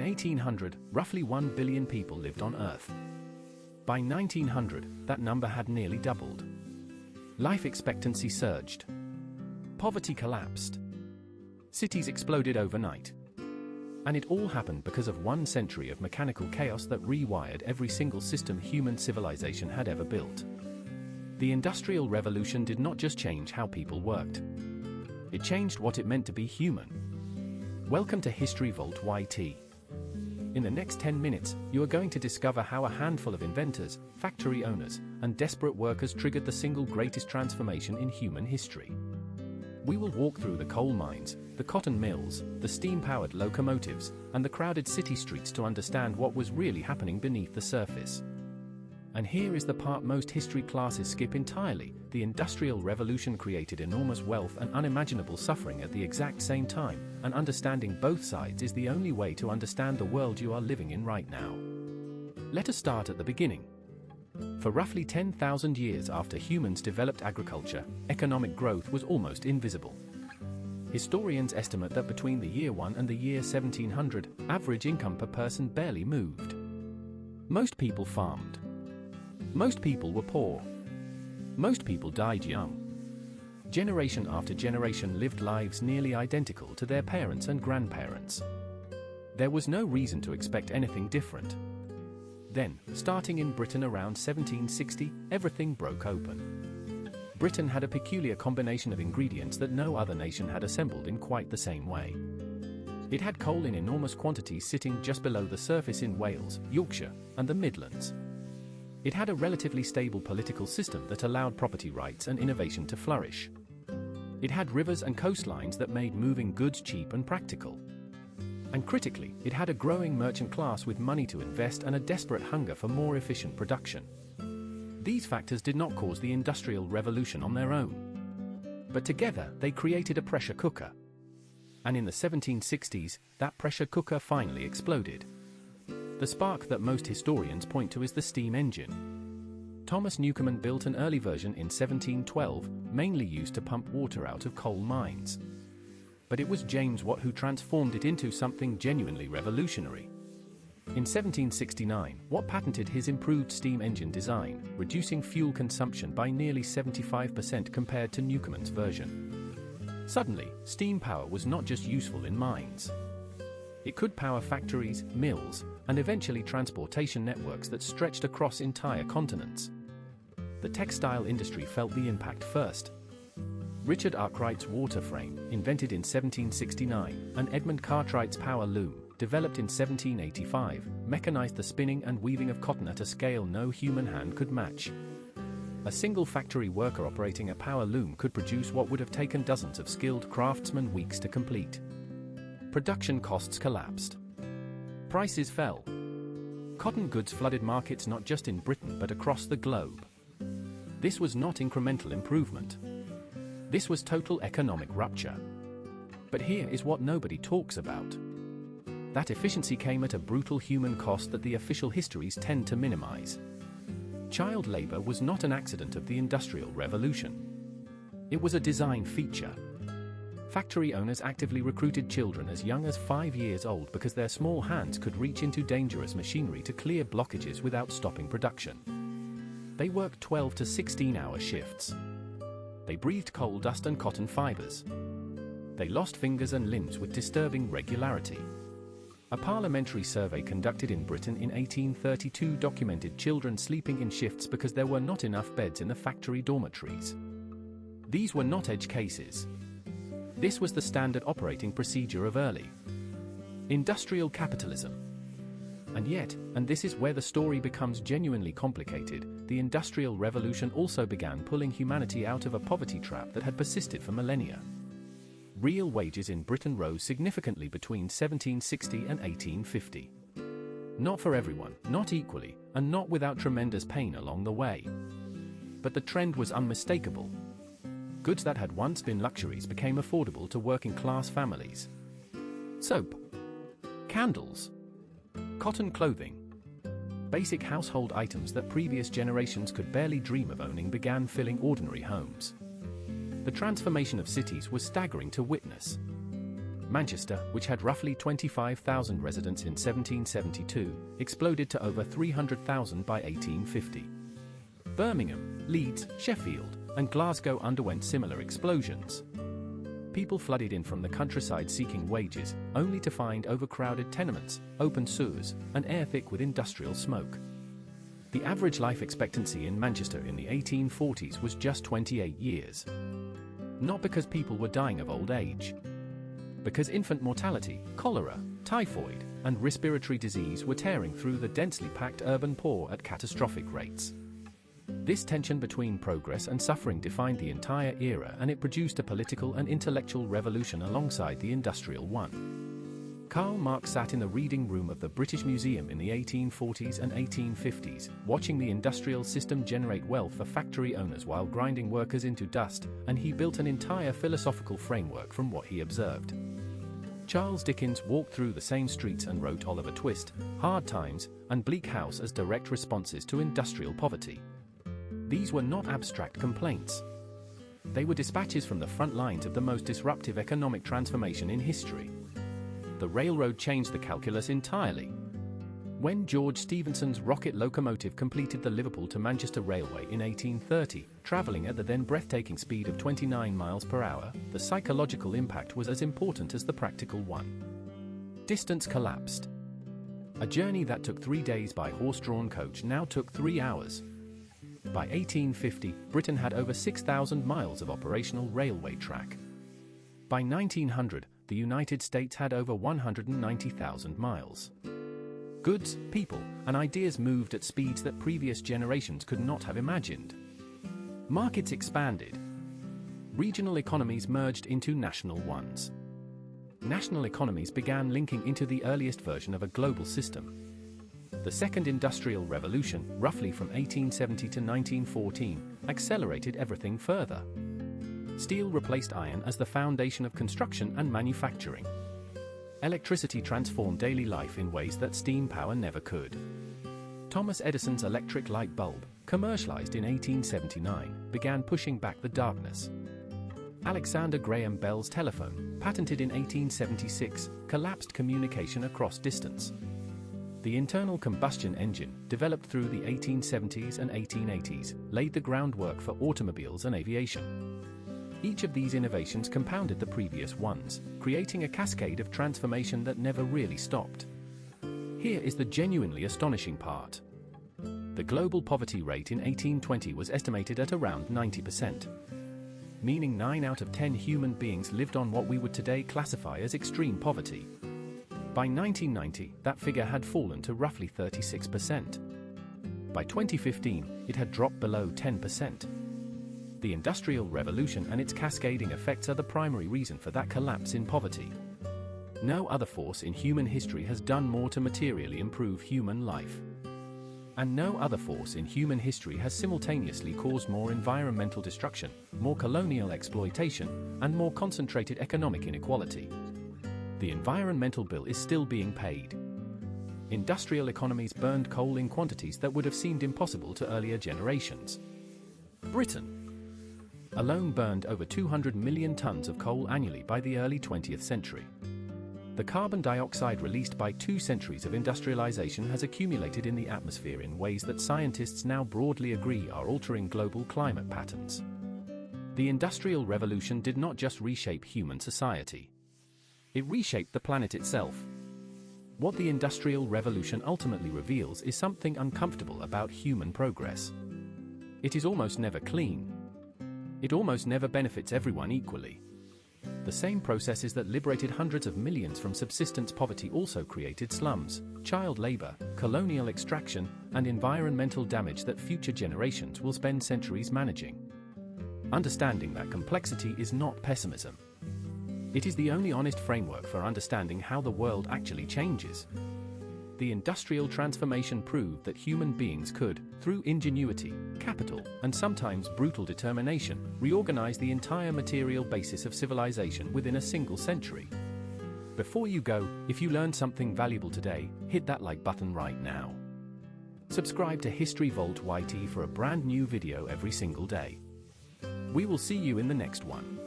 1800, roughly 1 billion people lived on Earth. By 1900, that number had nearly doubled. Life expectancy surged. Poverty collapsed. Cities exploded overnight. And it all happened because of 1 century of mechanical chaos that rewired every single system human civilization had ever built. The Industrial Revolution did not just change how people worked. It changed what it meant to be human. Welcome to History Vault YT. In the next 10 minutes, you are going to discover how a handful of inventors, factory owners, and desperate workers triggered the single greatest transformation in human history. We will walk through the coal mines, the cotton mills, the steam-powered locomotives, and the crowded city streets to understand what was really happening beneath the surface. And here is the part most history classes skip entirely: the Industrial Revolution created enormous wealth and unimaginable suffering at the exact same time, and understanding both sides is the only way to understand the world you are living in right now. Let us start at the beginning. For roughly 10,000 years after humans developed agriculture, economic growth was almost invisible. Historians estimate that between the year 1 and the year 1700, average income per person barely moved. Most people farmed. Most people were poor. Most people died young. Generation after generation lived lives nearly identical to their parents and grandparents. There was no reason to expect anything different. Then, starting in Britain around 1760, everything broke open. Britain had a peculiar combination of ingredients that no other nation had assembled in quite the same way. It had coal in enormous quantities sitting just below the surface in Wales, Yorkshire, and the Midlands. It had a relatively stable political system that allowed property rights and innovation to flourish. It had rivers and coastlines that made moving goods cheap and practical. And critically, it had a growing merchant class with money to invest and a desperate hunger for more efficient production. These factors did not cause the Industrial Revolution on their own. But together, they created a pressure cooker. And in the 1760s, that pressure cooker finally exploded. The spark that most historians point to is the steam engine. Thomas Newcomen built an early version in 1712, mainly used to pump water out of coal mines. But it was James Watt who transformed it into something genuinely revolutionary. In 1769, Watt patented his improved steam engine design, reducing fuel consumption by nearly 75% compared to Newcomen's version. Suddenly, steam power was not just useful in mines. It could power factories, mills, and eventually transportation networks that stretched across entire continents. The textile industry felt the impact first. Richard Arkwright's water frame, invented in 1769, and Edmund Cartwright's power loom, developed in 1785, mechanized the spinning and weaving of cotton at a scale no human hand could match. A single factory worker operating a power loom could produce what would have taken dozens of skilled craftsmen weeks to complete. Production costs collapsed. Prices fell. Cotton goods flooded markets not just in Britain but across the globe. This was not incremental improvement. This was total economic rupture. But here is what nobody talks about. That efficiency came at a brutal human cost that the official histories tend to minimize. Child labor was not an accident of the Industrial Revolution. It was a design feature. Factory owners actively recruited children as young as 5 years old because their small hands could reach into dangerous machinery to clear blockages without stopping production. They worked 12 to 16-hour shifts. They breathed coal dust and cotton fibers. They lost fingers and limbs with disturbing regularity. A parliamentary survey conducted in Britain in 1832 documented children sleeping in shifts because there were not enough beds in the factory dormitories. These were not edge cases. This was the standard operating procedure of early industrial capitalism. And yet, and this is where the story becomes genuinely complicated, the Industrial Revolution also began pulling humanity out of a poverty trap that had persisted for millennia. Real wages in Britain rose significantly between 1760 and 1850. Not for everyone, not equally, and not without tremendous pain along the way. But the trend was unmistakable. Goods that had once been luxuries became affordable to working-class families. Soap, candles, cotton clothing. Basic household items that previous generations could barely dream of owning began filling ordinary homes. The transformation of cities was staggering to witness. Manchester, which had roughly 25,000 residents in 1772, exploded to over 300,000 by 1850. Birmingham, Leeds, Sheffield, and Glasgow underwent similar explosions. People flooded in from the countryside seeking wages, only to find overcrowded tenements, open sewers, and air thick with industrial smoke. The average life expectancy in Manchester in the 1840s was just 28 years. Not because people were dying of old age. Because infant mortality, cholera, typhoid, and respiratory disease were tearing through the densely packed urban poor at catastrophic rates. This tension between progress and suffering defined the entire era, and it produced a political and intellectual revolution alongside the industrial one. Karl Marx sat in the reading room of the British Museum in the 1840s and 1850s, watching the industrial system generate wealth for factory owners while grinding workers into dust, and he built an entire philosophical framework from what he observed. Charles Dickens walked through the same streets and wrote Oliver Twist, Hard Times, and Bleak House as direct responses to industrial poverty. These were not abstract complaints. They were dispatches from the front lines of the most disruptive economic transformation in history. The railroad changed the calculus entirely. When George Stephenson's rocket locomotive completed the Liverpool to Manchester Railway in 1830, travelling at the then breathtaking speed of 29 miles per hour, the psychological impact was as important as the practical one. Distance collapsed. A journey that took 3 days by horse-drawn coach now took 3 hours. By 1850, Britain had over 6,000 miles of operational railway track. By 1900, the United States had over 190,000 miles. Goods, people, and ideas moved at speeds that previous generations could not have imagined. Markets expanded. Regional economies merged into national ones. National economies began linking into the earliest version of a global system. The Second Industrial Revolution, roughly from 1870 to 1914, accelerated everything further. Steel replaced iron as the foundation of construction and manufacturing. Electricity transformed daily life in ways that steam power never could. Thomas Edison's electric light bulb, commercialized in 1879, began pushing back the darkness. Alexander Graham Bell's telephone, patented in 1876, collapsed communication across distance. The internal combustion engine, developed through the 1870s and 1880s, laid the groundwork for automobiles and aviation. Each of these innovations compounded the previous ones, creating a cascade of transformation that never really stopped. Here is the genuinely astonishing part. The global poverty rate in 1820 was estimated at around 90%, meaning 9 out of 10 human beings lived on what we would today classify as extreme poverty. By 1990, that figure had fallen to roughly 36%. By 2015, it had dropped below 10%. The Industrial Revolution and its cascading effects are the primary reason for that collapse in poverty. No other force in human history has done more to materially improve human life. And no other force in human history has simultaneously caused more environmental destruction, more colonial exploitation, and more concentrated economic inequality. The environmental bill is still being paid. Industrial economies burned coal in quantities that would have seemed impossible to earlier generations. Britain alone burned over 200 million tons of coal annually by the early 20th century. The carbon dioxide released by 2 centuries of industrialization has accumulated in the atmosphere in ways that scientists now broadly agree are altering global climate patterns. The Industrial Revolution did not just reshape human society. It reshaped the planet itself. What the Industrial Revolution ultimately reveals is something uncomfortable about human progress. It is almost never clean. It almost never benefits everyone equally. The same processes that liberated hundreds of millions from subsistence poverty also created slums, child labor, colonial extraction, and environmental damage that future generations will spend centuries managing. Understanding that complexity is not pessimism. It is the only honest framework for understanding how the world actually changes. The industrial transformation proved that human beings could, through ingenuity, capital, and sometimes brutal determination, reorganize the entire material basis of civilization within a single century. Before you go, if you learned something valuable today, hit that like button right now. Subscribe to History Vault YT for a brand new video every single day. We will see you in the next one.